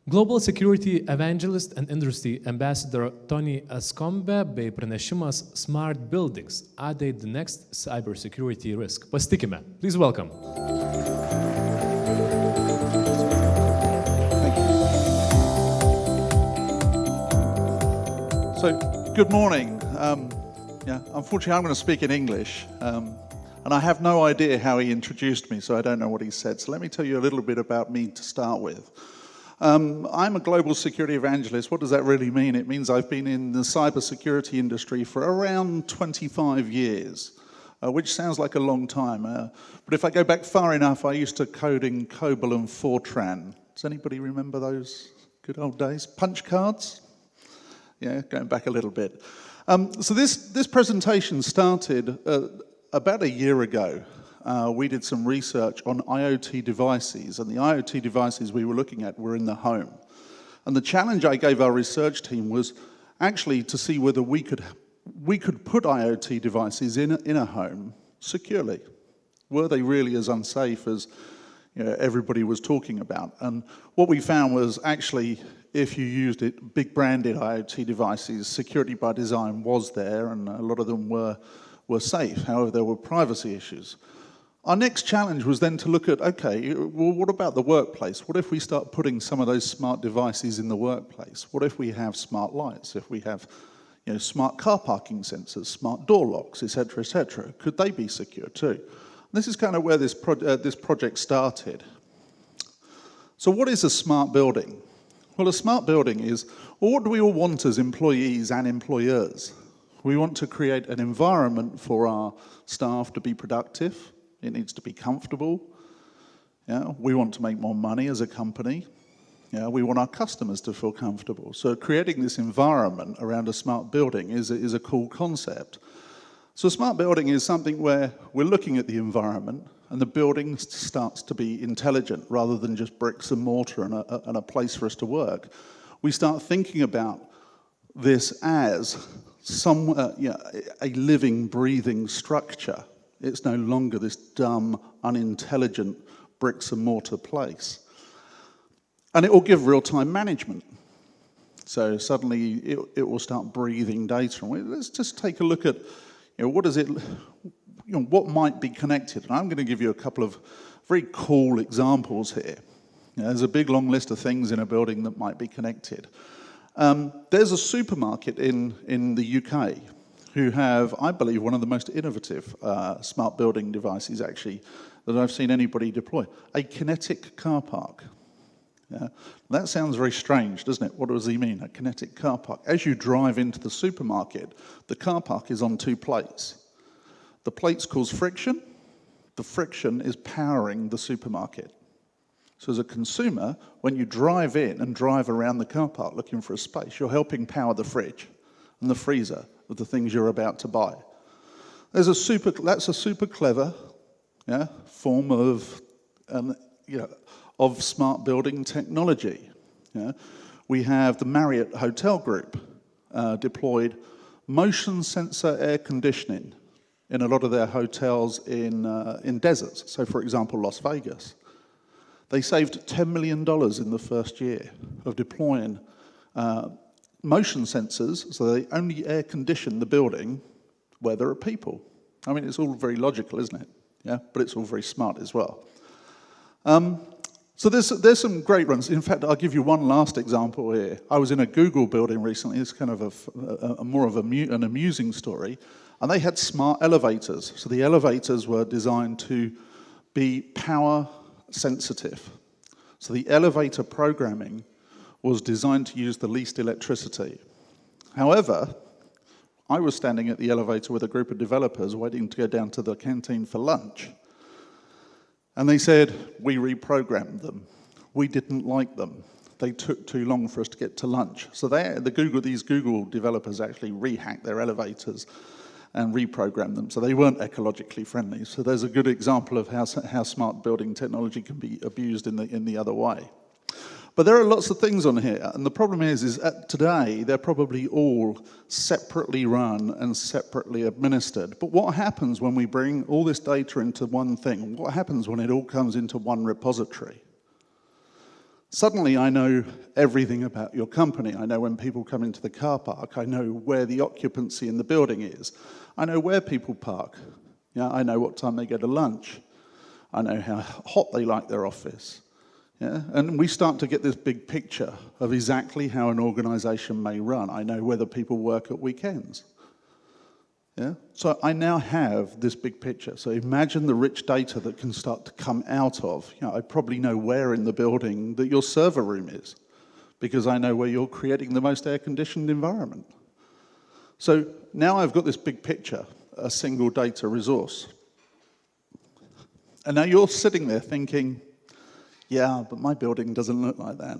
Global Security Evangelist and Industry Ambassador Tony Anscombe bei pranešimas Smart Buildings – Are they the next cybersecurity risk? Pasitikime. Please welcome. So, good morning. Unfortunately, I'm going to speak in English, and I have no idea how he introduced me, so I don't know what he said. So let me tell you a little bit about me to start with. I'm a global security evangelist. What does that really mean? It means I've been in the cybersecurity industry for around 25 years, which sounds like a long time. But if I go back far enough, I used to code in COBOL and Fortran. Does anybody remember those good old days? Punch cards? Yeah, going back a little bit. So this presentation started about a year ago. We did some research on IoT devices, and the IoT devices we were looking at were in the home. And the challenge I gave our research team was actually to see whether we could put IoT devices in a home securely. Were they really as unsafe as everybody was talking about? And what we found was actually, if you used it, big branded IoT devices, security by design was there, and a lot of them were safe. However, there were privacy issues. Our next challenge was then to look at, okay, well, what about the workplace? What if we start putting some of those smart devices in the workplace? What if we have smart lights? If we have smart car parking sensors, smart door locks, etc., etc.? Could they be secure too? And this is kind of where this project started. So what is a smart building? Well, a smart building is, what do we all want as employees and employers? We want to create an environment for our staff to be productive. It needs to be comfortable. We want to make more money as a company. We want our customers to feel comfortable. So creating this environment around a smart building is a cool concept. So a smart building is something where we're looking at the environment and the building starts to be intelligent rather than just bricks and mortar and a place for us to work. We start thinking about this as a living, breathing structure. It's no longer this dumb, unintelligent bricks and mortar place. And it will give real-time management. So suddenly it will start breathing data. And let's just take a look at what might be connected. And I'm going to give you a couple of very cool examples here. There's a big long list of things in a building that might be connected. There's a supermarket in the UK who have, I believe, one of the most innovative smart building devices, actually, that I've seen anybody deploy. A kinetic car park. That sounds very strange, doesn't it? What does he mean, a kinetic car park? As you drive into the supermarket, the car park is on two plates. The plates cause friction. The friction is powering the supermarket. So as a consumer, when you drive in and drive around the car park looking for a space, you're helping power the fridge and the freezer of the things you're about to buy. That's a super clever form of smart building technology. We have the Marriott Hotel Group deployed motion sensor air conditioning in a lot of their hotels in deserts. So, for example, Las Vegas. They saved $10 million in the first year of deploying motion sensors, so they only air condition the building where there are people. I mean, it's all very logical, isn't it? Yeah, but it's all very smart as well. So there's some great ones. In fact, I'll give you one last example here. I was in a Google building recently. It's kind of more of an amusing story, and they had smart elevators. So the elevators were designed to be power sensitive. So the elevator programming was designed to use the least electricity. However, I was standing at the elevator with a group of developers waiting to go down to the canteen for lunch. And they said, we reprogrammed them. We didn't like them. They took too long for us to get to lunch. So these Google developers actually rehacked their elevators and reprogrammed them. So they weren't ecologically friendly. So there's a good example of how smart building technology can be abused in the other way. But there are lots of things on here, and the problem is today they're probably all separately run and separately administered. But what happens when we bring all this data into one thing? What happens when it all comes into one repository? Suddenly I know everything about your company. I know when people come into the car park. I know where the occupancy in the building is. I know where people park. Yeah, I know what time they go to lunch. I know how hot they like their office. Yeah? And we start to get this big picture of exactly how an organization may run. I know whether people work at weekends. Yeah? So I now have this big picture. So imagine the rich data that can start to come out of. I probably know where in the building that your server room is, because I know where you're creating the most air-conditioned environment. So now I've got this big picture, a single data resource. And now you're sitting there thinking, yeah, but my building doesn't look like that.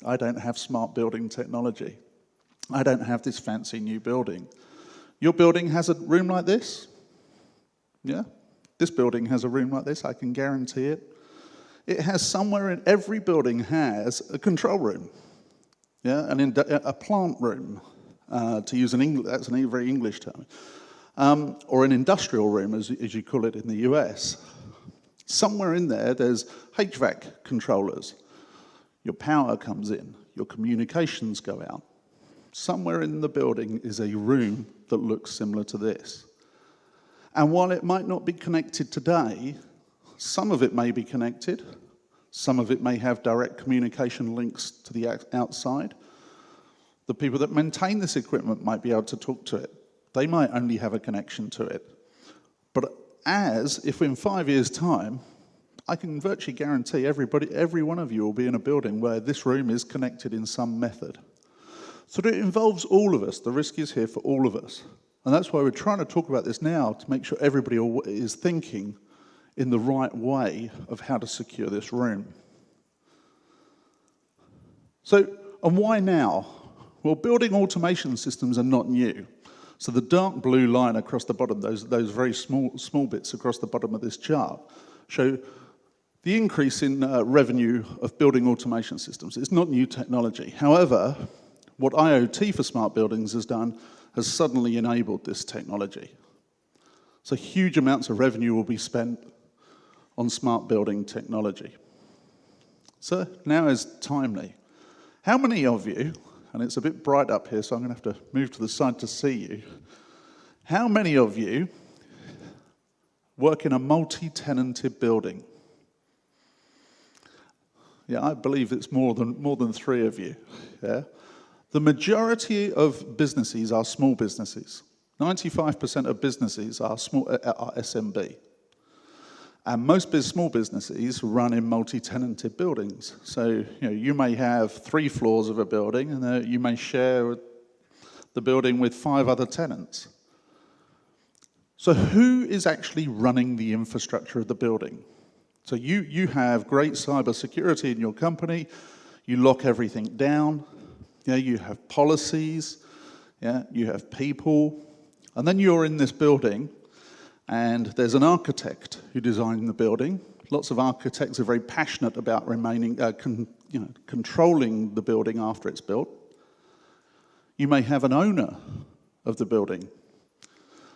I don't have smart building technology. I don't have this fancy new building. Your building has a room like this? Yeah? This building has a room like this, I can guarantee it. It has somewhere in every building has a control room. Yeah? A plant room, to use that's a very English term. Or an industrial room, as you call it in the US. Somewhere in there, there's HVAC controllers. Your power comes in, your communications go out. Somewhere in the building is a room that looks similar to this. And while it might not be connected today, some of it may be connected, some of it may have direct communication links to the outside. The people that maintain this equipment might be able to talk to it. They might only have a connection to it. But if in 5 years' time, I can virtually guarantee every one of you will be in a building where this room is connected in some method. So it involves all of us. The risk is here for all of us. And that's why we're trying to talk about this now, to make sure everybody is thinking in the right way of how to secure this room. So, and why now? Well, building automation systems are not new. So the dark blue line across the bottom, those very small bits across the bottom of this chart, show the increase in revenue of building automation systems. It's not new technology. However, what IoT for smart buildings has done has suddenly enabled this technology. So huge amounts of revenue will be spent on smart building technology. So now is timely. How many of you, and it's a bit bright up here, so I'm going to have to move to the side to see you. How many of you work in a multi-tenanted building? Yeah, I believe it's more than 3 of you. Yeah. The majority of businesses are small businesses. 95% of businesses are SMB. And most small businesses run in multi-tenanted buildings. So you may have 3 floors of a building, and you may share the building with 5 other tenants. So who is actually running the infrastructure of the building? So you have great cybersecurity in your company. You lock everything down. Yeah, you have policies, yeah, you have people, and then you're in this building, and there's an architect who designed the building. Lots of architects are very passionate about controlling the building after it's built. You may have an owner of the building.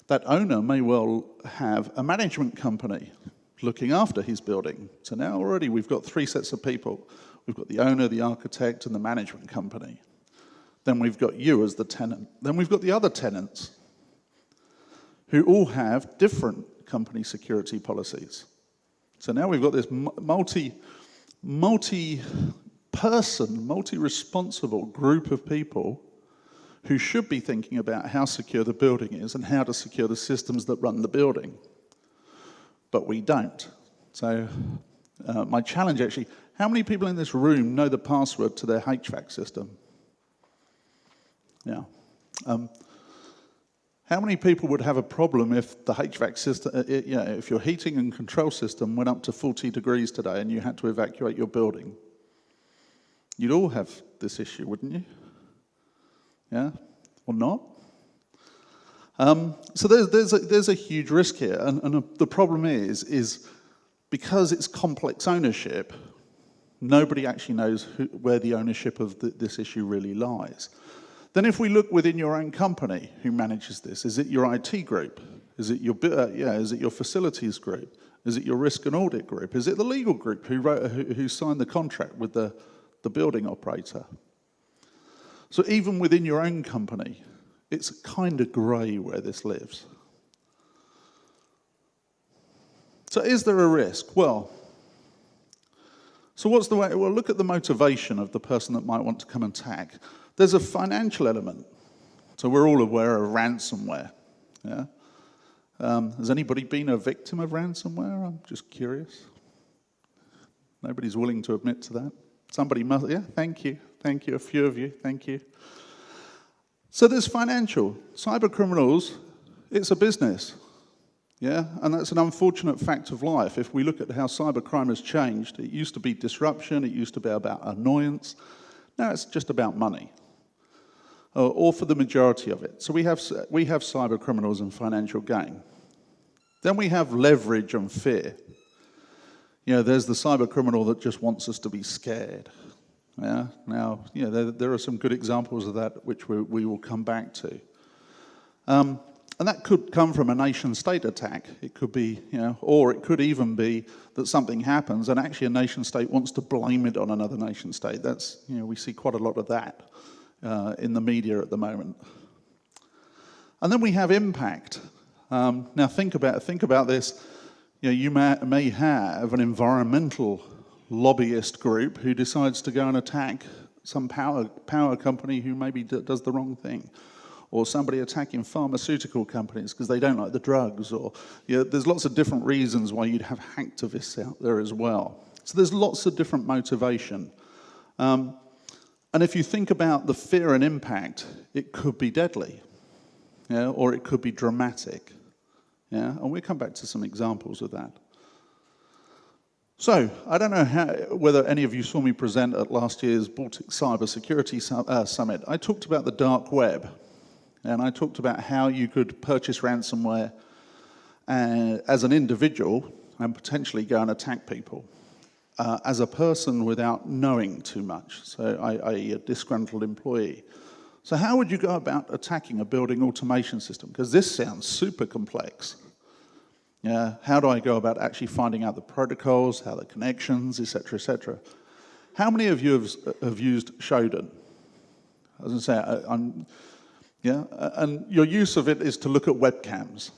That owner may well have a management company looking after his building. So now already we've got 3 sets of people. We've got the owner, the architect, and the management company. Then we've got you as the tenant. Then we've got the other tenants who all have different company security policies. So now we've got this multi-person, multi-responsible group of people who should be thinking about how secure the building is and how to secure the systems that run the building. But we don't. So my challenge actually, how many people in this room know the password to their HVAC system? Yeah. How many people would have a problem if the HVAC system, if your heating and control system went up to 40 degrees today and you had to evacuate your building? You'd all have this issue, wouldn't you? Yeah, or not? So there's a huge risk here, and the problem is because it's complex ownership, nobody actually knows where the ownership of this issue really lies. Then if we look within your own company, who manages this? Is it your IT group? Is it your facilities group? Is it your risk and audit group? Is it the legal group who signed the contract with the the building operator. So even within your own company, it's kind of grey where this lives. So is there a risk? Well, so what's the way? Well, look at the motivation of the person that might want to come and attack. There's a financial element. So we're all aware of ransomware. Yeah? Has anybody been a victim of ransomware? I'm just curious. Nobody's willing to admit to that. Somebody must, yeah, thank you, a few of you, thank you. So there's financial. Cyber criminals, it's a business. Yeah, and that's an unfortunate fact of life. If we look at how cybercrime has changed, it used to be disruption, it used to be about annoyance. Now it's just about money, or for the majority of it. So we have cyber criminals and financial gain. Then we have leverage and fear. You know, there's the cyber criminal that just wants us to be scared. Yeah. Now, you know, there are some good examples of that which we will come back to. And that could come from a nation-state attack. It could be, you know, or it could even be that something happens and actually a nation-state wants to blame it on another nation-state. That's, you know, we see quite a lot of that in the media at the moment. And then we have impact. Now think about this. You know, you may have an environmental lobbyist group who decides to go and attack some power company who maybe does the wrong thing. Or somebody attacking pharmaceutical companies because they don't like the drugs, or you know, there's lots of different reasons why you'd have hacktivists out there as well. So there's lots of different motivation. And if you think about the fear and impact, it could be deadly, yeah, or it could be dramatic. Yeah, and we'll come back to some examples of that. So, I don't know whether any of you saw me present at last year's Baltic Cybersecurity Summit. I talked about the dark web. And I talked about how you could purchase ransomware as an individual and potentially go and attack people as a person without knowing too much, so i.e. a disgruntled employee. So how would you go about attacking a building automation system? Because this sounds super complex. Yeah, how do I go about actually finding out the protocols, how the connections, etc., etc.? How many of you have used Shodan? As I say, yeah, and your use of it is to look at webcams.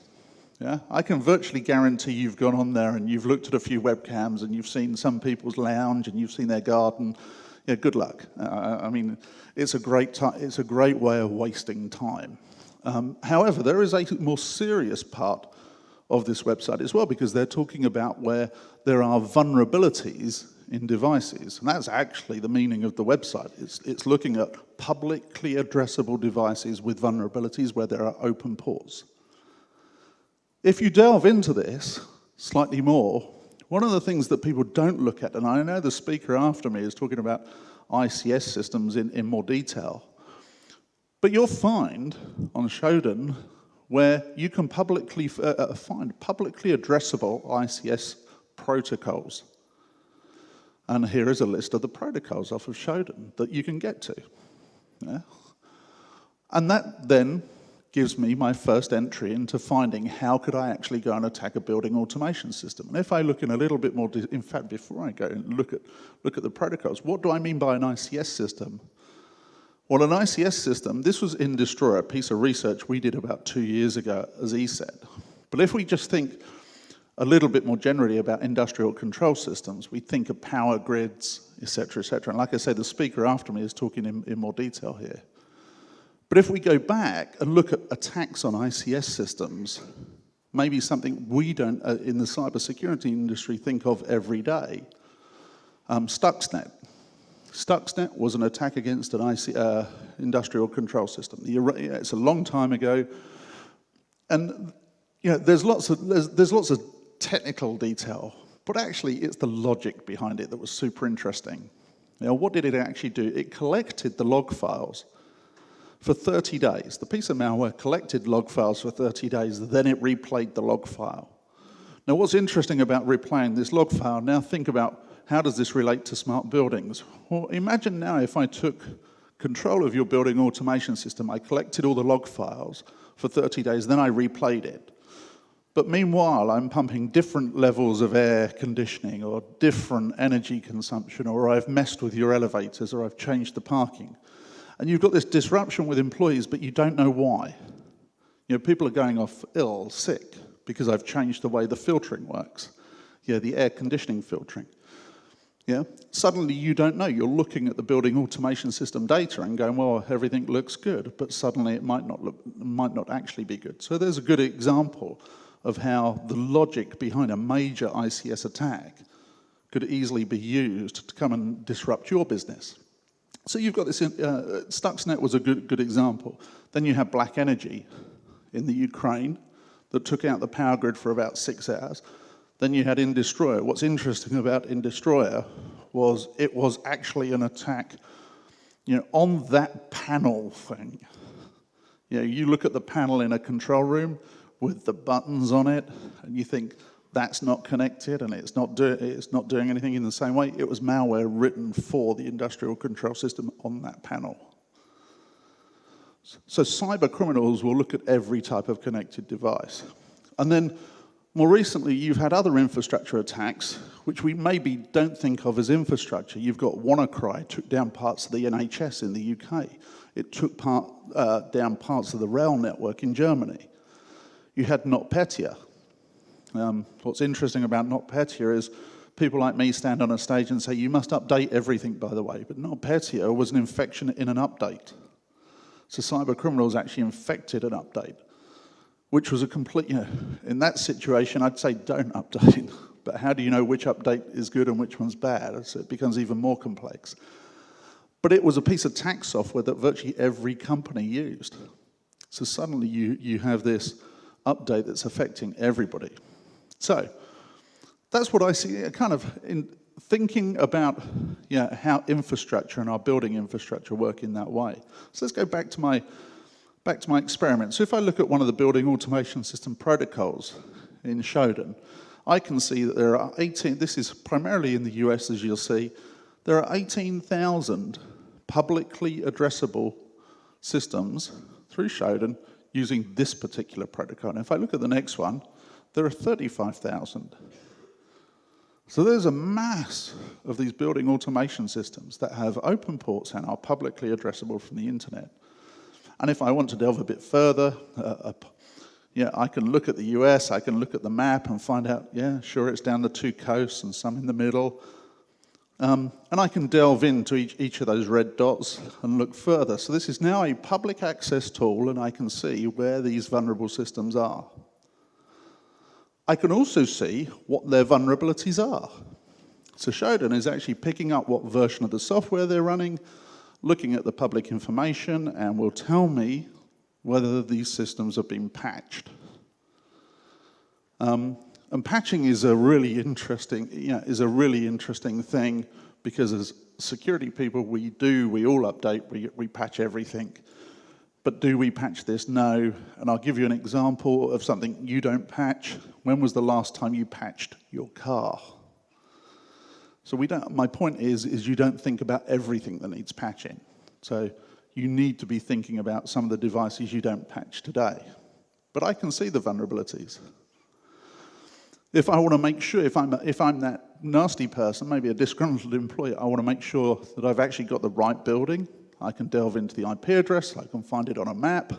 Yeah, I can virtually guarantee you've gone on there and you've looked at a few webcams and you've seen some people's lounge and you've seen their garden. Yeah, good luck. I mean, it's a great way of wasting time. However, there is a more serious part of this website as well, because they're talking about where there are vulnerabilities in devices, and that's actually the meaning of the website. It's looking at publicly addressable devices with vulnerabilities where there are open ports. If you delve into this slightly more, one of the things that people don't look at, and I know the speaker after me is talking about ICS systems in more detail, but you'll find on Shodan where you can publicly find publicly addressable ICS protocols. And here is a list of the protocols off of Shodan that you can get to. Yeah? And that then gives me my first entry into finding how could I actually go and attack a building automation system. And if I look in a little bit more, in fact, before I go and look at the protocols, what do I mean by an ICS system? Well, an ICS system, this was in Destroyer, a piece of research we did about 2 years ago as ESET. But if we just think a little bit more generally about industrial control systems, we think of power grids, etc., etc. And like I say, the speaker after me is talking in more detail here. But if we go back and look at attacks on ICS systems, maybe something we don't, in the cybersecurity industry, think of every day, Stuxnet. Stuxnet was an attack against an industrial control system. It's a long time ago, and you know, there's lots of technical detail, but actually it's the logic behind it that was super interesting. You know, what did it actually do? It collected the log files for 30 days. The piece of malware collected log files for 30 days, then it replayed the log file. Now, what's interesting about replaying this log file, now think about how does this relate to smart buildings? Well, imagine now if I took control of your building automation system, I collected all the log files for 30 days, then I replayed it. But meanwhile, I'm pumping different levels of air conditioning or different energy consumption, or I've messed with your elevators, or I've changed the parking. And you've got this disruption with employees, but you don't know why. People are going off ill, sick, because I've changed the way the filtering works. The air conditioning filtering. Suddenly you don't know. You're looking at the building automation system data and going, well, everything looks good, but suddenly it might not actually be good. So there's a good example of how the logic behind a major ICS attack could easily be used to come and disrupt your business. So you've got this, Stuxnet was a good example. Then you have Black Energy in the Ukraine that took out the power grid for about 6 hours. Then you had Indestroyer. What's interesting about Indestroyer was it was actually an attack on that panel thing. You look at the panel in a control room with the buttons on it, and you think that's not connected and it's not doing anything in the same way. It was malware written for the industrial control system on that panel. So cyber criminals will look at every type of connected device. And then more recently, you've had other infrastructure attacks, which we maybe don't think of as infrastructure. You've got WannaCry took down parts of the NHS in the UK. It took down parts of the rail network in Germany. You had NotPetya. What's interesting about NotPetya is people like me stand on a stage and say, you must update everything, by the way. But NotPetya was an infection in an update. So cyber criminals actually infected an update, which was a complete, in that situation, I'd say don't update. But how do you know which update is good and which one's bad? So it becomes even more complex. But it was a piece of tax software that virtually every company used. So suddenly you have this update that's affecting everybody. So that's what I see, kind of in thinking about how infrastructure and our building infrastructure work in that way. So let's go back to my experiment. So if I look at one of the building automation system protocols in Shodan, I can see that there are 18, this is primarily in the US as you'll see, there are 18,000 publicly addressable systems through Shodan using this particular protocol. And if I look at the next one, there are 35,000. So there's a mass of these building automation systems that have open ports and are publicly addressable from the internet. And if I want to delve a bit further, I can look at the US, I can look at the map and find out, sure, it's down the two coasts and some in the middle. And I can delve into each of those red dots and look further. So this is now a public access tool, and I can see where these vulnerable systems are. I can also see what their vulnerabilities are. So Shodan is actually picking up what version of the software they're running, looking at the public information, and will tell me whether these systems have been patched. And patching is a really interesting thing, because as security people, we all update, we patch everything. But do we patch this? No. And I'll give you an example of something you don't patch. When was the last time you patched your car? So my point is you don't think about everything that needs patching. So you need to be thinking about some of the devices you don't patch today. But I can see the vulnerabilities. If I want to make sure, if I'm that nasty person, maybe a disgruntled employee, I want to make sure that I've actually got the right building. I can delve into the IP address, I can find it on a map,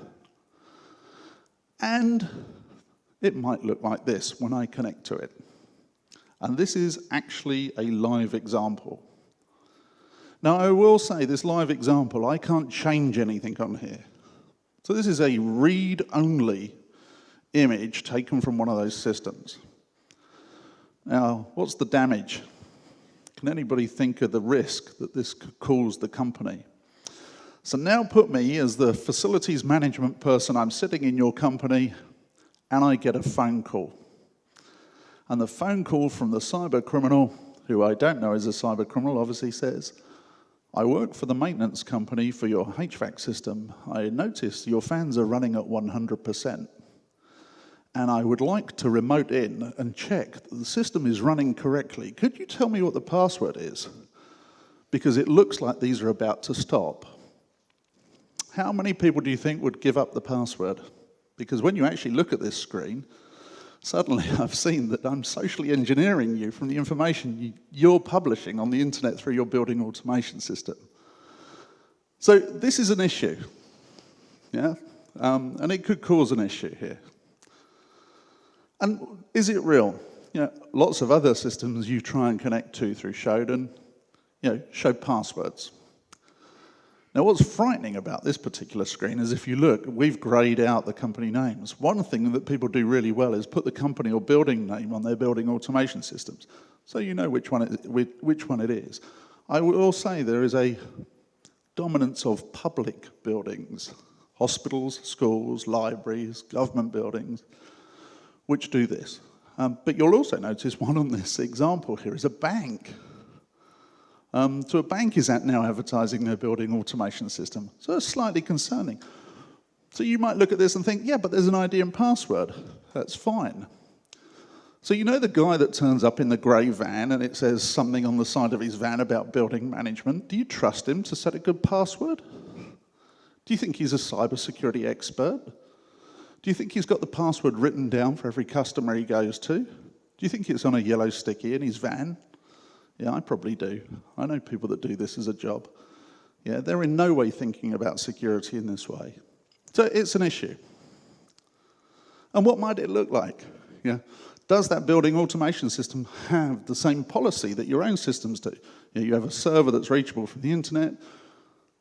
and it might look like this when I connect to it. And this is actually a live example. Now, I will say this live example, I can't change anything on here. So this is a read-only image taken from one of those systems. Now, what's the damage? Can anybody think of the risk that this could cause the company? So now put me as the facilities management person. I'm sitting in your company, and I get a phone call. And the phone call from the cyber criminal, who I don't know is a cyber criminal, obviously says, I work for the maintenance company for your HVAC system. I noticed your fans are running at 100%. And I would like to remote in and check that the system is running correctly. Could you tell me what the password is? Because it looks like these are about to stop. How many people do you think would give up the password? Because when you actually look at this screen, Suddenly I've seen that I'm socially engineering you from the information you're publishing on the internet through your building automation system. So this is an issue, yeah? And it could cause an issue here. And is it real? You know, lots of other systems you try and connect to through Shodan, show passwords. Now, what's frightening about this particular screen is if you look, we've grayed out the company names. One thing that people do really well is put the company or building name on their building automation systems, so you know which one it is. I will say there is a dominance of public buildings, hospitals, schools, libraries, government buildings, which do this. But you'll also notice one on this example here is a bank. So a bank is now advertising their building automation system. So it's slightly concerning. So you might look at this and think, yeah, but there's an ID and password. That's fine. So you know the guy that turns up in the grey van and it says something on the side of his van about building management? Do you trust him to set a good password? Do you think he's a cybersecurity expert? Do you think he's got the password written down for every customer he goes to? Do you think it's on a yellow sticky in his van? Yeah, I probably do. I know people that do this as a job. Yeah, they're in no way thinking about security in this way. So it's an issue. And what might it look like? Yeah, does that building automation system have the same policy that your own systems do? You have a server that's reachable from the internet.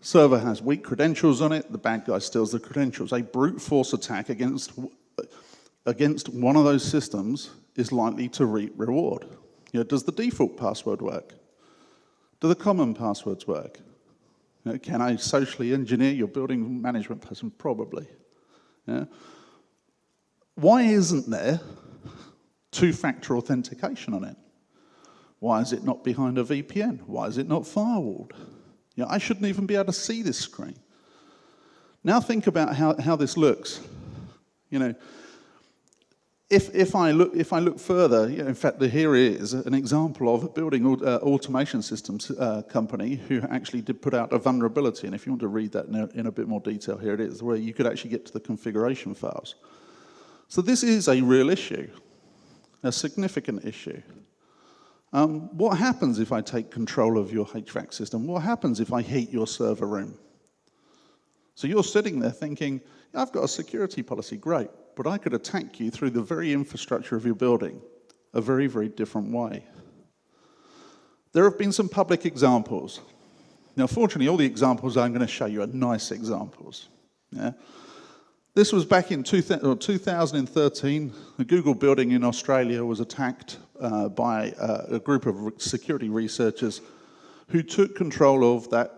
Server has weak credentials on it. The bad guy steals the credentials. A brute force attack against one of those systems is likely to reap reward. Does the default password work? Do the common passwords work? Can I socially engineer your building management person? Probably. Yeah. Why isn't there two-factor authentication on it? Why is it not behind a VPN? Why is it not firewalled? I shouldn't even be able to see this screen. Now think about how this looks. If I look further, in fact, here is an example of a building automation systems company who actually did put out a vulnerability. And if you want to read that in a bit more detail, here it is, where you could actually get to the configuration files. So this is a real issue, a significant issue. What happens if I take control of your HVAC system? What happens if I heat your server room? So you're sitting there thinking, I've got a security policy, great. But I could attack you through the very infrastructure of your building, a very, very different way. There have been some public examples. Now, fortunately, all the examples I'm going to show you are nice examples. Yeah? This was back in 2013. The Google building in Australia was attacked by a group of security researchers who took control of that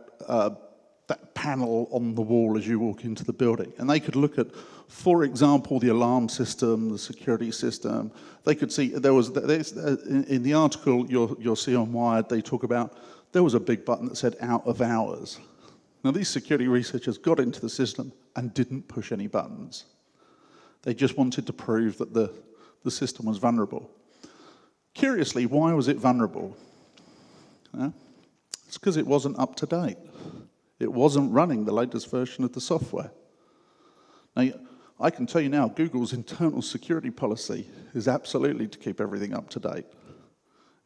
panel on the wall as you walk into the building. And they could look at, for example, the alarm system, the security system. They could see, in the article you'll see on Wired, they talk about, there was a big button that said out of hours. Now these security researchers got into the system and didn't push any buttons. They just wanted to prove that the system was vulnerable. Curiously, why was it vulnerable? It's because it wasn't up to date. It wasn't running the latest version of the software. Now, I can tell you now, Google's internal security policy is absolutely to keep everything up to date.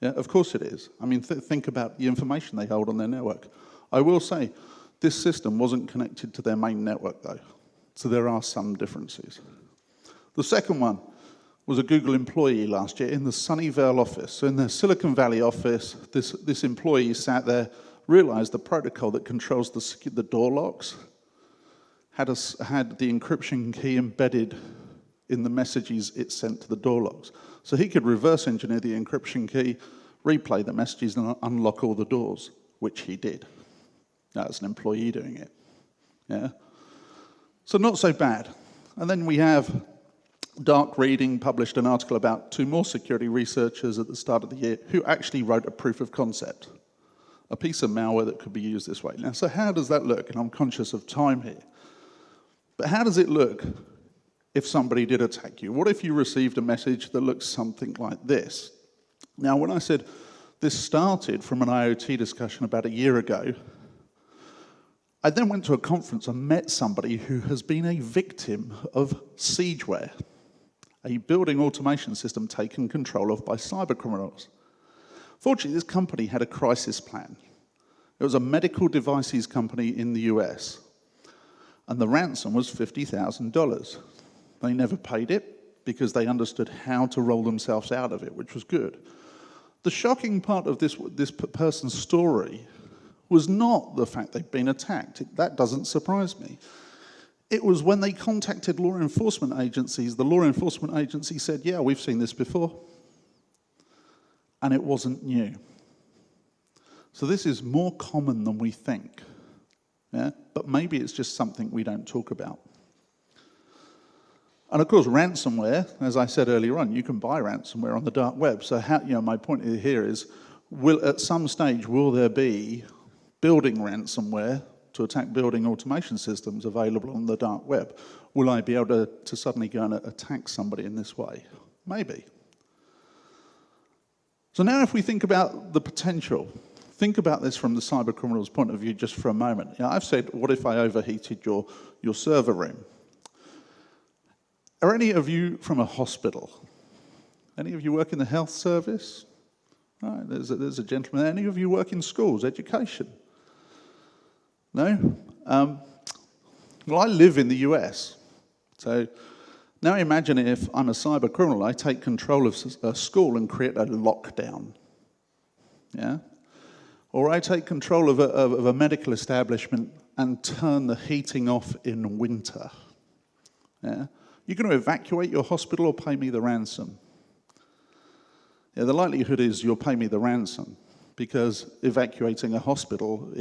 Yeah, of course it is. I mean, think about the information they hold on their network. I will say, this system wasn't connected to their main network, though. So there are some differences. The second one was a Google employee last year in the Sunnyvale office. So in their Silicon Valley office, this employee sat there, realized the protocol that controls the door locks had the encryption key embedded in the messages it sent to the door locks. So he could reverse engineer the encryption key, replay the messages, and unlock all the doors, which he did. That's an employee doing it. Yeah. So not so bad. And then we have Dark Reading published an article about two more security researchers at the start of the year who actually wrote a proof of concept, a piece of malware that could be used this way. Now, so how does that look? And I'm conscious of time here. But how does it look if somebody did attack you? What if you received a message that looks something like this? Now, when I said this started from an IoT discussion about a year ago, I then went to a conference and met somebody who has been a victim of siegeware. a building automation system taken control of by cyber criminals. Fortunately, this company had a crisis plan. It was a medical devices company in the US, and the ransom was $50,000. They never paid it because they understood how to roll themselves out of it, which was good. The shocking part of this person's story was not the fact they'd been attacked. That doesn't surprise me. It was when they contacted law enforcement agencies, the law enforcement agency said, yeah, we've seen this before. And it wasn't new. So this is more common than we think. Yeah? But maybe it's just something we don't talk about. And of course, ransomware, as I said earlier on, you can buy ransomware on the dark web. So my point here is, at some stage, will there be building ransomware to attack building automation systems available on the dark web? Will I be able to suddenly go and attack somebody in this way? Maybe. So now if we think about the potential, think about this from the cyber criminal's point of view just for a moment. I've said, what if I overheated your server room? Are any of you from a hospital? Any of you work in the health service? All right, there's a gentleman. Any of you work in schools, education? No? Well, I live in the US. So now imagine if I'm a cyber criminal, I take control of a school and create a lockdown. Yeah? Or I take control of a medical establishment and turn the heating off in winter. Yeah? You're going to evacuate your hospital or pay me the ransom? Yeah, the likelihood is you'll pay me the ransom because evacuating a hospital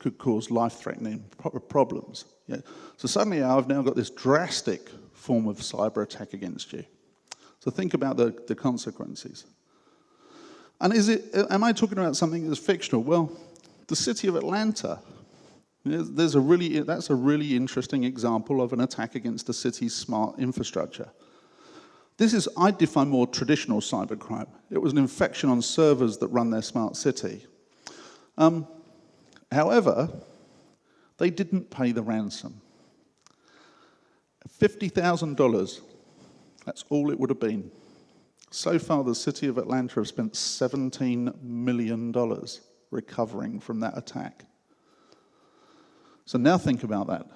could cause life-threatening problems. Yeah. So suddenly I've now got this drastic form of cyber attack against you. So think about the consequences. And am I talking about something that's fictional? Well, the city of Atlanta, that's a really interesting example of an attack against the city's smart infrastructure. This is, I define more traditional cybercrime. It was an infection on servers that run their smart city. However, they didn't pay the ransom. $50,000, that's all it would have been. So far, the city of Atlanta have spent $17 million recovering from that attack. So now think about that.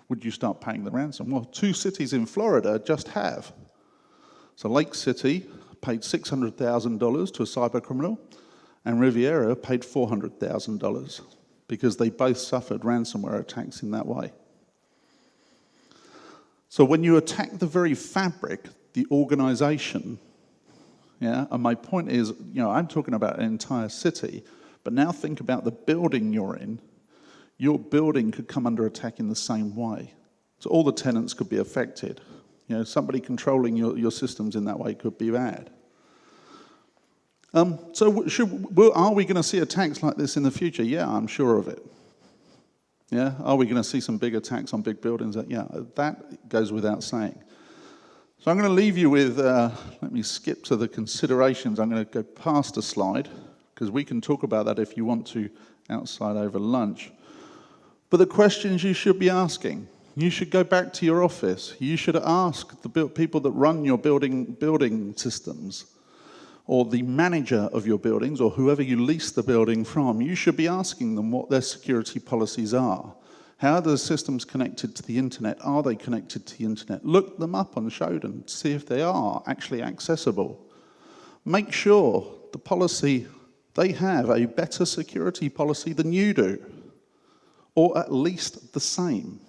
Would you start paying the ransom? Well, 2 cities in Florida just have. So Lake City paid $600,000 to a cyber criminal, and Riviera paid $400,000 because they both suffered ransomware attacks in that way. So when you attack the very fabric, the organization, yeah, and my point is, I'm talking about an entire city, but now think about the building you're in. Your building could come under attack in the same way. So all the tenants could be affected. Somebody controlling your systems in that way could be bad. So are we going to see attacks like this in the future? Yeah, I'm sure of it. Yeah, are we going to see some big attacks on big buildings? Yeah, that goes without saying. So I'm going to leave you with, let me skip to the considerations. I'm going to go past a slide, because we can talk about that if you want to outside over lunch. But the questions you should be asking, you should go back to your office. You should ask the people that run your building systems, or the manager of your buildings, or whoever you lease the building from. You should be asking them what their security policies are. How are the systems connected to the internet? Are they connected to the internet? Look them up on Shodan, see if they are actually accessible. Make sure the policy, they have a better security policy than you do, or at least the same.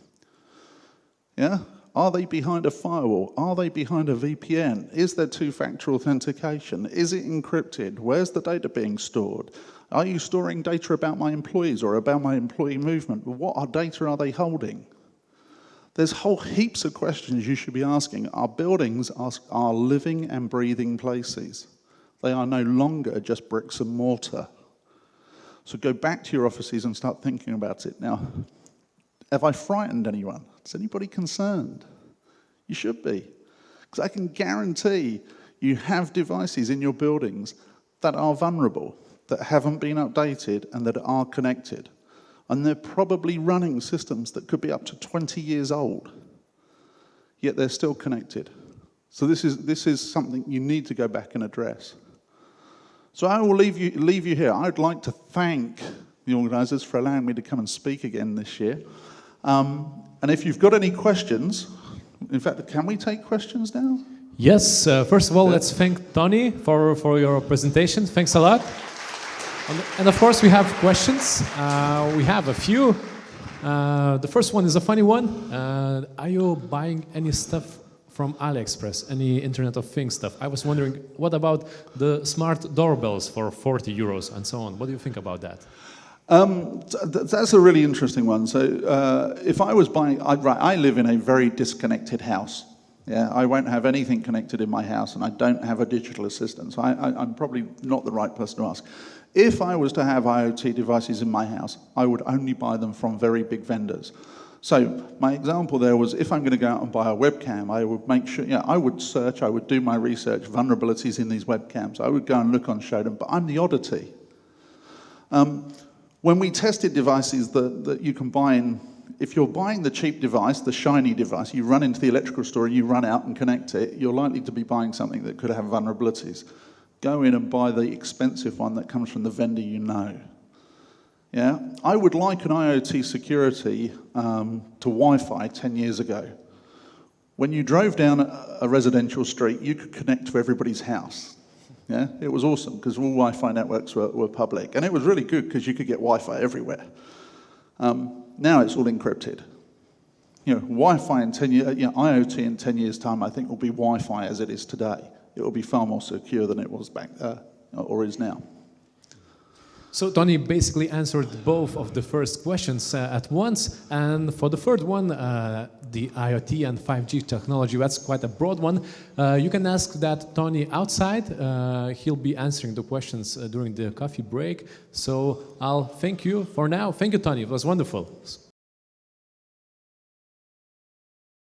Yeah? Are they behind a firewall? Are they behind a VPN? Is there two-factor authentication? Is it encrypted? Where's the data being stored? Are you storing data about my employees or about my employee movement? What data are they holding? There's whole heaps of questions you should be asking. Our buildings are living and breathing places. They are no longer just bricks and mortar. So go back to your offices and start thinking about it. Now, have I frightened anyone? Is anybody concerned? You should be. Because I can guarantee you have devices in your buildings that are vulnerable, that haven't been updated, and that are connected. And they're probably running systems that could be up to 20 years old. Yet they're still connected. So this is something you need to go back and address. So I will leave you here. I'd like to thank the organisers for allowing me to come and speak again this year. And if you've got any questions, in fact, can we take questions now? Yes, first of all, let's thank Tony for your presentation. Thanks a lot. And of course, we have questions. We have a few. The first one is a funny one. Are you buying any stuff from AliExpress, any Internet of Things stuff? I was wondering, what about the smart doorbells for 40 euros and so on? What do you think about that? That's a really interesting one. So if I was buying, I live in a very disconnected house. Yeah, I won't have anything connected in my house, and I don't have a digital assistant, so I'm probably not the right person to ask. If I was to have IoT devices in my house, I would only buy them from very big vendors. So my example there was, if I'm going to go out and buy a webcam, I would make sure, I would search, I would do my research, vulnerabilities in these webcams. I would go and look on Shodan, but I'm the oddity. When we tested devices that you can buy in, if you're buying the cheap device, the shiny device, you run into the electrical store and you run out and connect it, you're likely to be buying something that could have vulnerabilities. Go in and buy the expensive one that comes from the vendor you know. Yeah, I would liken IoT security to Wi-Fi 10 years ago. When you drove down a residential street, you could connect to everybody's house. Yeah, it was awesome because all Wi-Fi networks were public, and it was really good because you could get Wi-Fi everywhere. Now it's all encrypted. Wi-Fi in 10 years, IoT in 10 years' time, I think will be Wi-Fi as it is today. It will be far more secure than it was back or is now. So Tony basically answered both of the first questions at once, and for the third one, the IoT and 5G technology, that's quite a broad one. You can ask that Tony outside. He'll be answering the questions during the coffee break. So I'll thank you for now. Thank you, Tony. It was wonderful.